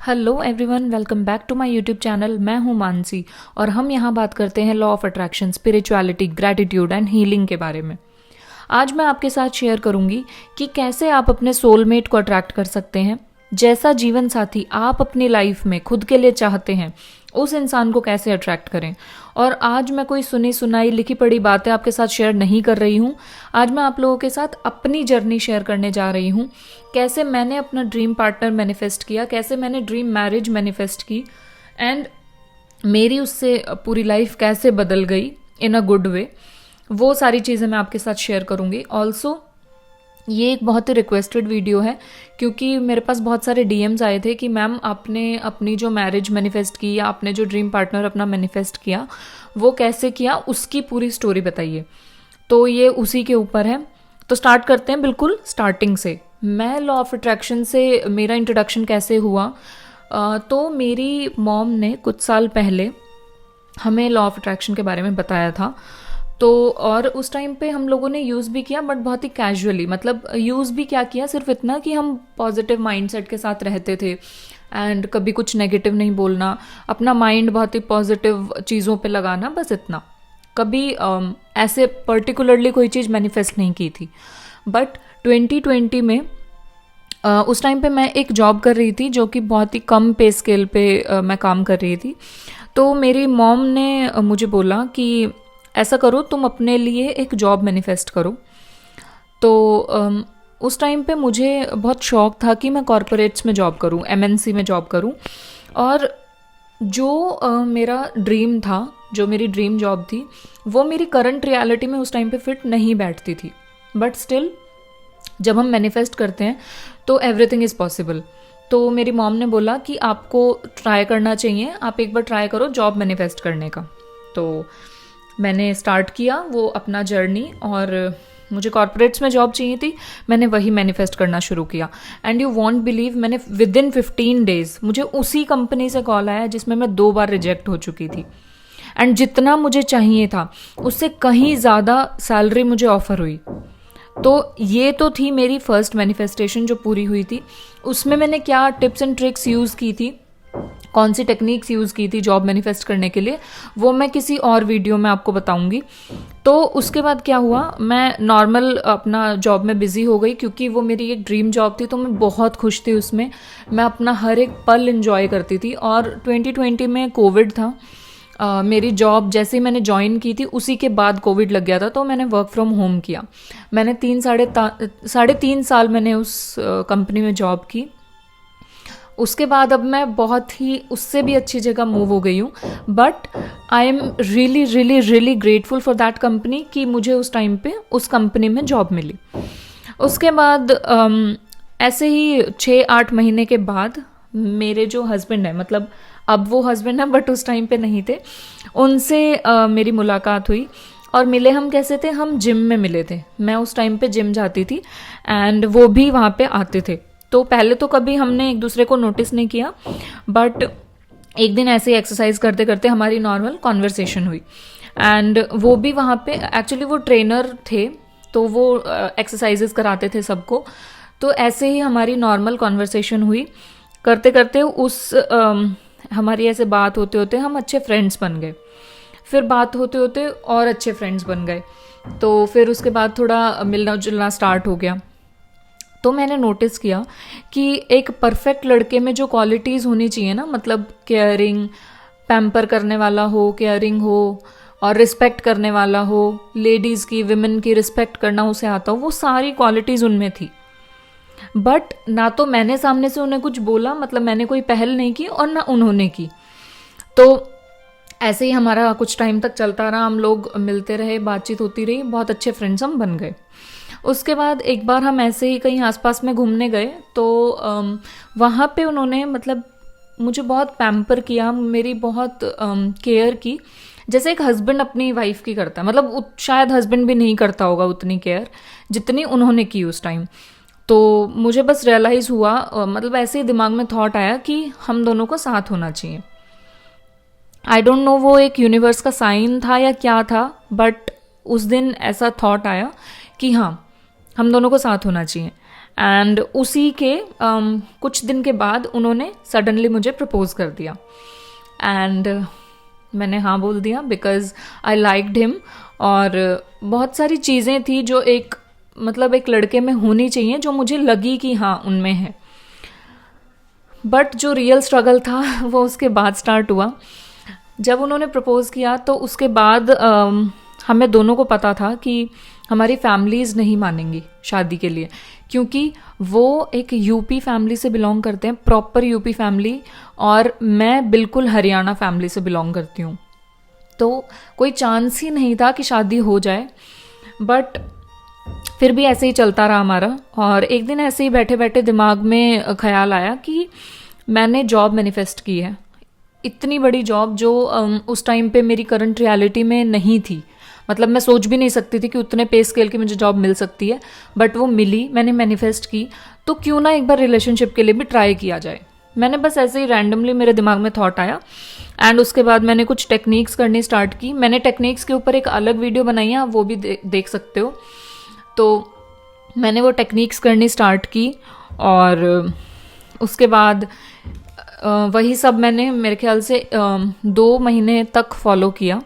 Hello everyone, welcome back to my YouTube channel. मैं हूं मानसी और हम यहां बात करते हैं law of attraction, spirituality, gratitude and healing के बारे में। आज मैं आपके साथ शेयर करूंगी कि कैसे आप अपने सोलमेट को अट्रैक्ट कर सकते हैं। जैसा जीवन साथी आप अपनी लाइफ में खुद के लिए चाहते हैं, उस इंसान को कैसे अट्रैक्ट करें। और आज मैं कोई सुनी सुनाई लिखी पढ़ी बातें आपके साथ शेयर नहीं कर रही हूँ। आज मैं आप लोगों के साथ अपनी जर्नी शेयर करने जा रही हूँ, कैसे मैंने अपना ड्रीम पार्टनर मैनिफेस्ट किया, कैसे मैंने ड्रीम मैरिज मैनिफेस्ट की एंड मेरी उससे पूरी लाइफ कैसे बदल गई इन अ गुड वे। वो सारी चीज़ें मैं आपके साथ शेयर करूँगी। ऑल्सो ये एक बहुत ही रिक्वेस्टेड वीडियो है क्योंकि मेरे पास बहुत सारे डीएम्स आए थे कि मैम आपने अपनी जो मैरिज मैनिफेस्ट की या आपने जो ड्रीम पार्टनर अपना मैनिफेस्ट किया वो कैसे किया, उसकी पूरी स्टोरी बताइए। तो ये उसी के ऊपर है। तो स्टार्ट करते हैं बिल्कुल स्टार्टिंग से। मैं लॉ ऑफ अट्रैक्शन से मेरा इंट्रोडक्शन कैसे हुआ। तो मेरी मॉम ने कुछ साल पहले हमें लॉ ऑफ अट्रैक्शन के बारे में बताया था। तो और उस टाइम पे हम लोगों ने यूज़ भी किया, बट बहुत ही कैजुअली। मतलब यूज़ भी क्या किया, सिर्फ इतना कि हम पॉजिटिव माइंडसेट के साथ रहते थे एंड कभी कुछ नेगेटिव नहीं बोलना, अपना माइंड बहुत ही पॉजिटिव चीज़ों पे लगाना, बस इतना। कभी ऐसे पर्टिकुलरली कोई चीज़ मैनिफेस्ट नहीं की थी। बट 2020 में उस टाइम पे मैं एक जॉब कर रही थी जो कि बहुत ही कम पे स्केल पे मैं काम कर रही थी। तो मेरी मॉम ने मुझे बोला कि ऐसा करो, तुम अपने लिए एक जॉब मैनिफेस्ट करो। तो उस टाइम पे मुझे बहुत शौक था कि मैं कॉरपोरेट्स में जॉब करूं, एमएनसी में जॉब करूं। और जो मेरा ड्रीम था, जो मेरी ड्रीम जॉब थी, वो मेरी करंट रियलिटी में उस टाइम पे फिट नहीं बैठती थी। बट स्टिल जब हम मैनिफेस्ट करते हैं तो एवरीथिंग इज़ पॉसिबल। तो मेरी मॉम ने बोला कि आपको ट्राई करना चाहिए, आप एक बार ट्राई करो जॉब मैनिफेस्ट करने का। तो मैंने स्टार्ट किया वो अपना जर्नी, और मुझे कॉर्पोरेट्स में जॉब चाहिए थी। मैंने वही मैनिफेस्ट करना शुरू किया एंड यू वॉन्ट बिलीव, मैंने विद इन 15 डेज मुझे उसी कंपनी से कॉल आया जिसमें मैं 2 बार रिजेक्ट हो चुकी थी। एंड जितना मुझे चाहिए था उससे कहीं ज़्यादा सैलरी मुझे ऑफर हुई। तो ये तो थी मेरी फर्स्ट मैनिफेस्टेशन जो पूरी हुई थी। उसमें मैंने क्या टिप्स एंड ट्रिक्स यूज़ की थी, कौन सी टेक्निक्स यूज़ की थी जॉब मैनिफेस्ट करने के लिए, वो मैं किसी और वीडियो में आपको बताऊंगी। तो उसके बाद क्या हुआ, मैं नॉर्मल अपना जॉब में बिज़ी हो गई क्योंकि वो मेरी एक ड्रीम जॉब थी। तो मैं बहुत खुश थी उसमें, मैं अपना हर एक पल एंजॉय करती थी। और 2020 में कोविड था। मेरी जॉब जैसे ही मैंने ज्वाइन की थी उसी के बाद कोविड लग गया था। तो मैंने वर्क फ्रॉम होम किया। मैंने साढ़े तीन साल मैंने उस कंपनी में जॉब की। उसके बाद अब मैं बहुत ही उससे भी अच्छी जगह मूव हो गई हूँ। But I am really really really grateful for that company कि मुझे उस टाइम पे उस कंपनी में जॉब मिली। उसके बाद ऐसे ही 6-8 महीने के बाद मेरे जो हस्बैंड है, मतलब अब वो हस्बैंड है बट उस टाइम पे नहीं थे, उनसे मेरी मुलाकात हुई। और मिले हम कैसे थे, हम जिम में मिले थे। मैं उस टाइम पे जिम जाती थी एंड वो भी वहाँ पे आते थे। तो पहले तो कभी हमने एक दूसरे को नोटिस नहीं किया, बट एक दिन ऐसे ही एक्सरसाइज करते करते हमारी नॉर्मल कॉन्वर्सेशन हुई। एंड वो भी वहाँ पे एक्चुअली वो ट्रेनर थे, तो वो एक्सरसाइजेस कराते थे सबको। तो ऐसे ही हमारी नॉर्मल कॉन्वर्सेशन हुई। करते करते हमारी ऐसे बात होते होते हम अच्छे फ्रेंड्स बन गए। फिर बात होते होते और अच्छे फ्रेंड्स बन गए। तो फिर उसके बाद थोड़ा मिलना जुलना स्टार्ट हो गया। तो मैंने नोटिस किया कि एक परफेक्ट लड़के में जो क्वालिटीज़ होनी चाहिए ना, मतलब केयरिंग, पैम्पर करने वाला हो, केयरिंग हो और रिस्पेक्ट करने वाला हो, लेडीज़ की, विमेन की रिस्पेक्ट करना उसे आता हो, वो सारी क्वालिटीज़ उनमें थी। बट ना तो मैंने सामने से उन्हें कुछ बोला, मतलब मैंने कोई पहल नहीं की, और ना उन्होंने की। तो ऐसे ही हमारा कुछ टाइम तक चलता रहा, हम लोग मिलते रहे, बातचीत होती रही, बहुत अच्छे फ्रेंड्स हम बन गए। उसके बाद एक बार हम ऐसे ही कहीं आसपास में घूमने गए। तो वहाँ पे उन्होंने मतलब मुझे बहुत पैम्पर किया, मेरी बहुत केयर की, जैसे एक हस्बैंड अपनी वाइफ की करता है। मतलब शायद हस्बैंड भी नहीं करता होगा उतनी केयर जितनी उन्होंने की उस टाइम। तो मुझे बस रियलाइज़ हुआ, मतलब ऐसे ही दिमाग में थॉट आया कि हम दोनों को साथ होना चाहिए। आई डोंट नो वो एक यूनिवर्स का साइन था या क्या था, बट उस दिन ऐसा थॉट आया कि हाँ, हम दोनों को साथ होना चाहिए। एंड उसी के कुछ दिन के बाद उन्होंने सडनली मुझे प्रपोज कर दिया एंड मैंने हाँ बोल दिया बिकॉज आई लाइक्ड हिम। और बहुत सारी चीज़ें थी जो एक लड़के में होनी चाहिए जो मुझे लगी कि हाँ उनमें है। बट जो रियल स्ट्रगल था वो उसके बाद स्टार्ट हुआ। जब उन्होंने प्रपोज किया तो उसके बाद हमें दोनों को पता था कि हमारी फैमिलीज़ नहीं मानेंगी शादी के लिए, क्योंकि वो एक यूपी फैमिली से बिलोंग करते हैं, प्रॉपर यूपी फैमिली, और मैं बिल्कुल हरियाणा फैमिली से बिलोंग करती हूँ। तो कोई चांस ही नहीं था कि शादी हो जाए। बट फिर भी ऐसे ही चलता रहा हमारा। और एक दिन ऐसे ही बैठे बैठे दिमाग में ख्याल आया कि मैंने जॉब मैनिफेस्ट की है, इतनी बड़ी जॉब जो उस टाइम पे मेरी करंट रियलिटी में नहीं थी। मैं सोच भी नहीं सकती थी कि उतने पे स्केल की मुझे जॉब मिल सकती है, बट वो मिली, मैंने मैनिफेस्ट की। तो क्यों ना एक बार रिलेशनशिप के लिए भी ट्राई किया जाए। मैंने बस ऐसे ही रैंडमली मेरे दिमाग में थॉट आया एंड उसके बाद मैंने कुछ टेक्निक्स करनी स्टार्ट की। मैंने टेक्निक्स के ऊपर एक अलग वीडियो बनाई है, आप वो भी देख सकते हो। तो मैंने वो टेक्निक्स करनी स्टार्ट की और उसके बाद वही सब मैंने मेरे ख्याल से 2 महीने तक फॉलो किया।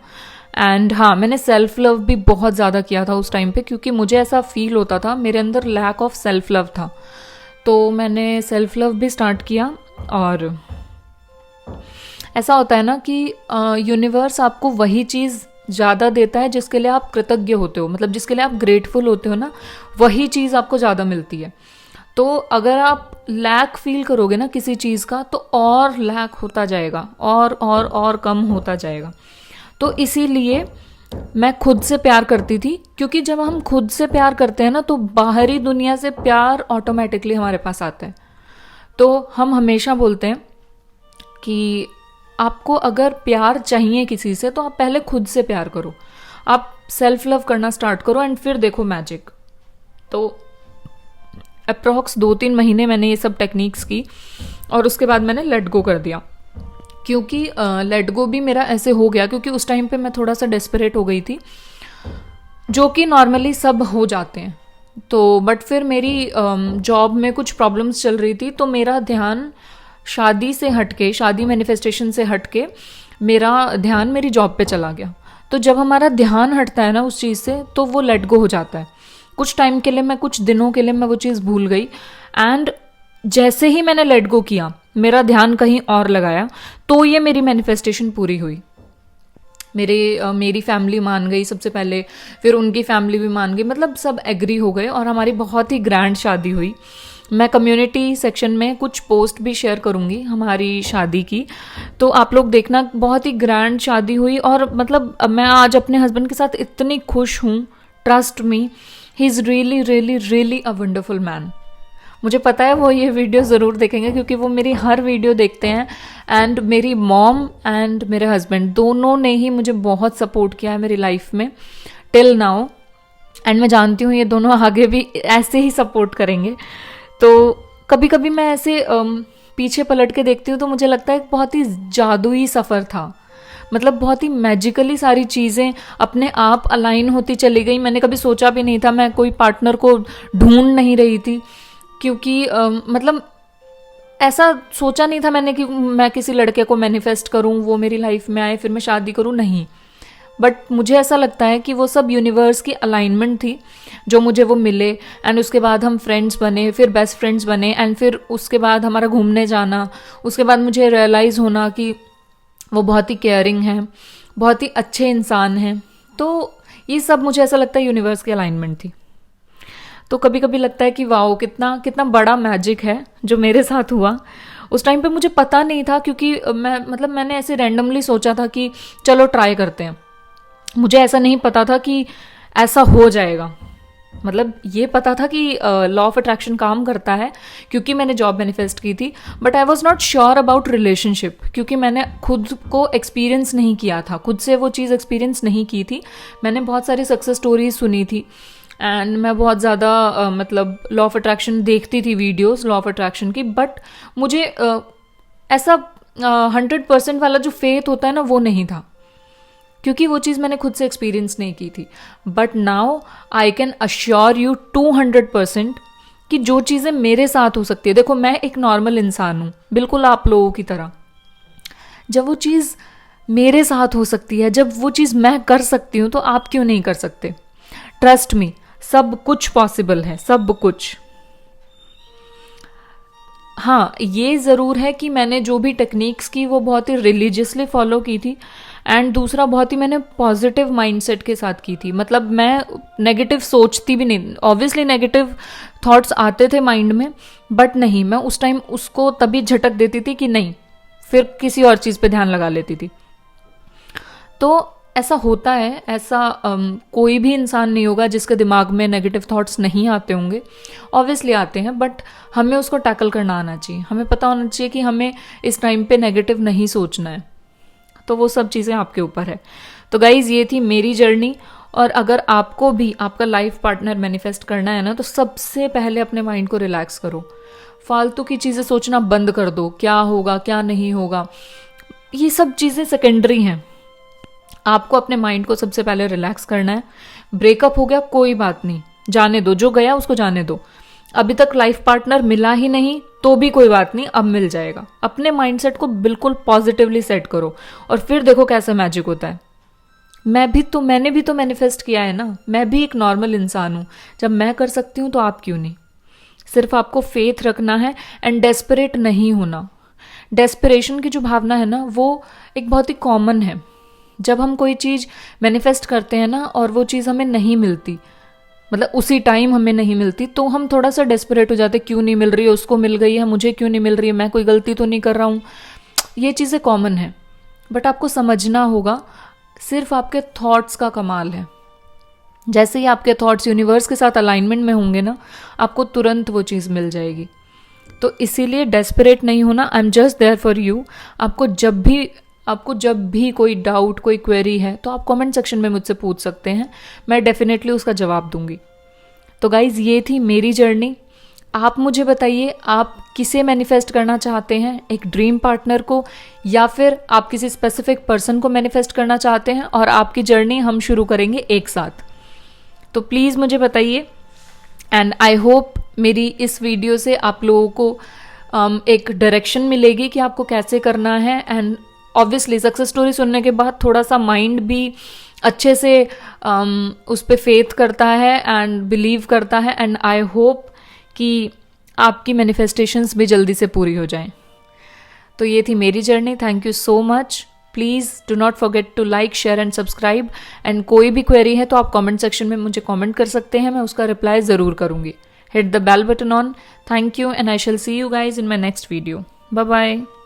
एंड हाँ, मैंने सेल्फ लव भी बहुत ज़्यादा किया था उस टाइम पे, क्योंकि मुझे ऐसा फील होता था, मेरे अंदर लैक ऑफ सेल्फ लव था। तो मैंने सेल्फ लव भी स्टार्ट किया। और ऐसा होता है ना कि यूनिवर्स आपको वही चीज़ ज़्यादा देता है जिसके लिए आप कृतज्ञ होते हो, जिसके लिए आप ग्रेटफुल होते हो ना, वही चीज़ आपको ज़्यादा मिलती है। तो अगर आप लैक फील करोगे ना किसी चीज़ का, तो और लैक होता जाएगा, और कम होता जाएगा। तो इसीलिए मैं खुद से प्यार करती थी, क्योंकि जब हम खुद से प्यार करते हैं ना, तो बाहरी दुनिया से प्यार ऑटोमेटिकली हमारे पास आता है। तो हम हमेशा बोलते हैं कि आपको अगर प्यार चाहिए किसी से, तो आप पहले खुद से प्यार करो, आप सेल्फ लव करना स्टार्ट करो एंड फिर देखो मैजिक। तो अप्रॉक्स 2-3 महीने मैंने ये सब टेक्निक्स की और उसके बाद मैंने लेट गो कर दिया। क्योंकि लेट गो भी मेरा ऐसे हो गया क्योंकि उस टाइम पे मैं थोड़ा सा डेस्परेट हो गई थी, जो कि नॉर्मली सब हो जाते हैं। तो बट फिर मेरी जॉब में कुछ प्रॉब्लम्स चल रही थी, तो मेरा ध्यान शादी से हटके, शादी मैनिफेस्टेशन से हटके मेरा ध्यान मेरी जॉब पे चला गया। तो जब हमारा ध्यान हटता है ना उस चीज़ से, तो वो लेट गो हो जाता है। कुछ टाइम के लिए, कुछ दिनों के लिए मैं वो चीज़ भूल गई। एंड जैसे ही मैंने लेट गो किया, मेरा ध्यान कहीं और लगाया, तो ये मेरी मैनिफेस्टेशन पूरी हुई। मेरी फैमिली मान गई सबसे पहले, फिर उनकी फैमिली भी मान गई, सब एग्री हो गए और हमारी बहुत ही ग्रैंड शादी हुई। मैं कम्युनिटी सेक्शन में कुछ पोस्ट भी शेयर करूँगी हमारी शादी की, तो आप लोग देखना, बहुत ही ग्रैंड शादी हुई। और मैं आज अपने हस्बैंड के साथ इतनी खुश हूँ, trust me, he is really really really a wonderful man. मुझे पता है वो ये वीडियो ज़रूर देखेंगे, क्योंकि वो मेरी हर वीडियो देखते हैं। एंड मेरी मॉम एंड मेरे हस्बैंड दोनों ने ही मुझे बहुत सपोर्ट किया है मेरी लाइफ में टिल नाउ, एंड मैं जानती हूँ ये दोनों आगे भी ऐसे ही सपोर्ट करेंगे। तो कभी कभी मैं ऐसे पीछे पलट के देखती हूँ तो मुझे लगता है बहुत ही जादुई सफ़र था। बहुत ही मैजिकली सारी चीज़ें अपने आप अलाइन होती चली गई। मैंने कभी सोचा भी नहीं था, मैं कोई पार्टनर को ढूंढ नहीं रही थी, क्योंकि ऐसा सोचा नहीं था मैंने कि मैं किसी लड़के को मैनिफेस्ट करूं, वो मेरी लाइफ में आए, फिर मैं शादी करूं, नहीं। बट मुझे ऐसा लगता है कि वो सब यूनिवर्स की अलाइनमेंट थी जो मुझे वो मिले। एंड उसके बाद हम फ्रेंड्स बने, फिर बेस्ट फ्रेंड्स बने, एंड फिर उसके बाद हमारा घूमने जाना, उसके बाद मुझे रियलाइज़ होना कि वो बहुत ही केयरिंग हैं, बहुत ही अच्छे इंसान हैं। तो ये सब मुझे ऐसा लगता है यूनिवर्स की अलाइनमेंट थी। तो कभी कभी लगता है कि वाओ, कितना कितना बड़ा मैजिक है जो मेरे साथ हुआ। उस टाइम पे मुझे पता नहीं था, क्योंकि मैंने ऐसे रैंडमली सोचा था कि चलो ट्राई करते हैं। मुझे ऐसा नहीं पता था कि ऐसा हो जाएगा। ये पता था कि लॉ ऑफ अट्रैक्शन काम करता है, क्योंकि मैंने जॉब मैनिफेस्ट की थी। But I was not sure about relationship, क्योंकि मैंने खुद को एक्सपीरियंस नहीं किया था, खुद से वो चीज़ एक्सपीरियंस नहीं की थी। मैंने बहुत सारी सक्सेस स्टोरीज सुनी थी, एंड मैं बहुत ज़्यादा लॉ ऑफ अट्रैक्शन देखती थी, वीडियोस लॉ ऑफ अट्रैक्शन की। बट मुझे ऐसा 100% वाला जो फेथ होता है ना, वो नहीं था, क्योंकि वो चीज़ मैंने खुद से एक्सपीरियंस नहीं की थी। But now I can assure you 200% कि जो चीज़ें मेरे साथ हो सकती है, देखो मैं एक नॉर्मल इंसान हूँ बिल्कुल आप लोगों की तरह, जब वो चीज़ मेरे साथ हो सकती है, जब वो चीज़ मैं कर सकती हूँ, तो आप क्यों नहीं कर सकते? ट्रस्ट मी, सब कुछ पॉसिबल है, सब कुछ। हाँ, ये ज़रूर है कि मैंने जो भी टेक्निक्स की वो बहुत ही रिलीजियसली फॉलो की थी, एंड दूसरा बहुत ही मैंने पॉजिटिव माइंडसेट के साथ की थी। मतलब मैं नेगेटिव सोचती भी नहीं, ऑब्वियसली नेगेटिव थॉट्स आते थे माइंड में, बट नहीं, मैं उस टाइम उसको तभी झटक देती थी कि नहीं, फिर किसी और चीज़ पे ध्यान लगा लेती थी। तो ऐसा होता है, ऐसा कोई भी इंसान नहीं होगा जिसके दिमाग में नेगेटिव थॉट्स नहीं आते होंगे, ऑब्वियसली आते हैं, बट हमें उसको टैकल करना आना चाहिए। हमें पता होना चाहिए कि हमें इस टाइम पे नेगेटिव नहीं सोचना है। तो वो सब चीज़ें आपके ऊपर है। तो गाइज, ये थी मेरी जर्नी। और अगर आपको भी आपका लाइफ पार्टनर मैनिफेस्ट करना है ना, तो सबसे पहले अपने माइंड को रिलैक्स करो, फालतू की चीज़ें सोचना बंद कर दो, क्या होगा क्या नहीं होगा, ये सब चीज़ें सेकेंडरी हैं। आपको अपने माइंड को सबसे पहले रिलैक्स करना है। ब्रेकअप हो गया, कोई बात नहीं, जाने दो, जो गया उसको जाने दो। अभी तक लाइफ पार्टनर मिला ही नहीं तो भी कोई बात नहीं, अब मिल जाएगा। अपने माइंडसेट को बिल्कुल पॉजिटिवली सेट करो और फिर देखो कैसा मैजिक होता है। मैंने भी तो मैनिफेस्ट किया है ना, मैं भी एक नॉर्मल इंसान हूँ। जब मैं कर सकती हूँ तो आप क्यों नहीं? सिर्फ आपको फेथ रखना है एंड डेस्परेट नहीं होना। डेस्परेशन की जो भावना है ना, वो एक बहुत ही कॉमन है। जब हम कोई चीज़ मैनिफेस्ट करते हैं ना और वो चीज़ हमें नहीं मिलती, मतलब उसी टाइम हमें नहीं मिलती, तो हम थोड़ा सा डेस्परेट हो जाते, क्यों नहीं मिल रही है, उसको मिल गई है, मुझे क्यों नहीं मिल रही है, मैं कोई गलती तो नहीं कर रहा हूँ। ये चीज़ें कॉमन है, बट आपको समझना होगा सिर्फ आपके थॉट्स का कमाल है। जैसे ही आपके थॉट्स यूनिवर्स के साथ अलाइनमेंट में होंगे ना, आपको तुरंत वो चीज़ मिल जाएगी। तो इसीलिए डेस्परेट नहीं होना, I am just there for you. आपको जब भी कोई डाउट, कोई क्वेरी है, तो आप कमेंट सेक्शन में मुझसे पूछ सकते हैं, मैं डेफिनेटली उसका जवाब दूंगी। तो गाइज़, ये थी मेरी जर्नी। आप मुझे बताइए, आप किसे मैनिफेस्ट करना चाहते हैं, एक ड्रीम पार्टनर को या फिर आप किसी स्पेसिफिक पर्सन को मैनिफेस्ट करना चाहते हैं, और आपकी जर्नी हम शुरू करेंगे एक साथ। तो प्लीज़ मुझे बताइए, एंड आई होप मेरी इस वीडियो से आप लोगों को एक डायरेक्शन मिलेगी कि आपको कैसे करना है। एंड ऑब्वियसली सक्सेस स्टोरी सुनने के बाद थोड़ा सा माइंड भी अच्छे से उस पर फेथ करता है एंड बिलीव करता है, एंड आई होप कि आपकी मैनिफेस्टेशंस भी जल्दी से पूरी हो जाएं। तो ये थी मेरी journey. Thank you so much. Please do not forget to like, share and subscribe. And कोई भी क्वेरी है तो आप कमेंट सेक्शन में मुझे कमेंट कर सकते हैं, मैं उसका रिप्लाई ज़रूर करूँगी। Hit the bell button on. Thank you, and I shall see you guys in my next video. Bye bye.